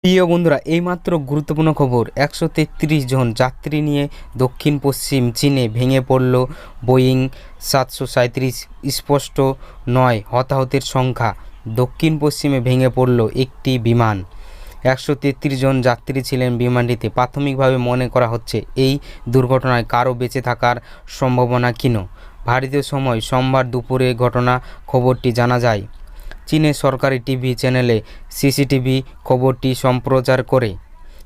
প্রিয় বন্ধুরা, এইমাত্র গুরুত্বপূর্ণ খবর। 133 জন যাত্রী নিয়ে দক্ষিণ পশ্চিম চীনে ভেঙে পড়ল বোয়িং 737। স্পষ্ট নয় হতাহতের সংখ্যা। দক্ষিণ পশ্চিমে ভেঙে পড়ল একটি বিমান। 133 জন যাত্রী ছিলেন বিমানটিতে। প্রাথমিকভাবে মনে করা হচ্ছে এই দুর্ঘটনায় কারো বেঁচে থাকার সম্ভাবনা ক্ষীণ। ভারতীয় সময় সোমবার দুপুরে ঘটনা খবরটি জানা যায়। চীনের সরকারি টিভি চ্যানেলে সিসিটিভি খবরটি সম্প্রচার করে।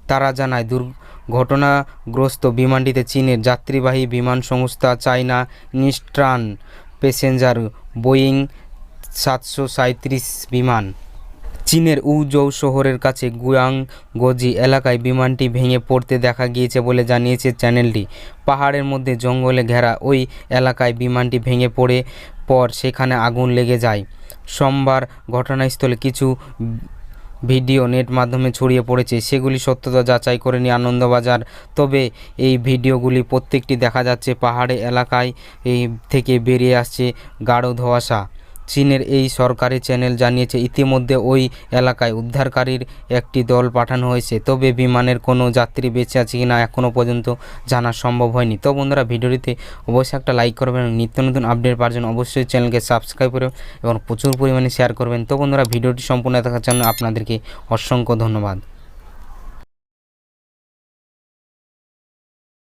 তারা জানায়, দুর্ঘটনাগ্রস্ত বিমানটিতে চীনের যাত্রীবাহী বিমান সংস্থা চায়না ইস্টার্ন প্যাসেঞ্জার বোয়িং 737 বিমান। চীনের উজৌ শহরের কাছে গুয়াংগজি এলাকায় বিমানটি ভেঙে পড়তে দেখা গিয়েছে বলে জানিয়েছে চ্যানেলটি। পাহাড়ের মধ্যে জঙ্গলে ঘেরা ওই এলাকায় বিমানটি ভেঙে পড়ে পর সেখানে আগুন লেগে যায়। সোমবার ঘটনাস্থলে কিছু ভিডিও নেট মাধ্যমে ছড়িয়ে পড়েছে। সেগুলি সত্যতা যাচাই করেনি আনন্দবাজার। তবে এই ভিডিওগুলি প্রত্যেকটি দেখা যাচ্ছে পাহাড়ি এলাকায় থেকে বেরিয়ে আসছে গাঢ় ধোঁয়াশা। চীনের এই সরকারি চ্যানেল জানিয়েছে, ইতিমধ্যে ওই এলাকায় উদ্ধারকারীর একটি দল পাঠানো হয়েছে। তবে বিমানের কোনো যাত্রী বেঁচে আছে কিনা এখনও পর্যন্ত জানা সম্ভব হয়নি। তো বন্ধুরা, ভিডিওটিতে অবশ্যই একটা লাইক করবেন। নিত্য নতুন আপডেট পাওয়ার জন্য অবশ্যই চ্যানেলকে সাবস্ক্রাইব করবেন এবং প্রচুর পরিমাণে শেয়ার করবেন। তো বন্ধুরা, ভিডিওটি সম্পূর্ণ দেখার জন্য আপনাদেরকে অসংখ্য ধন্যবাদ।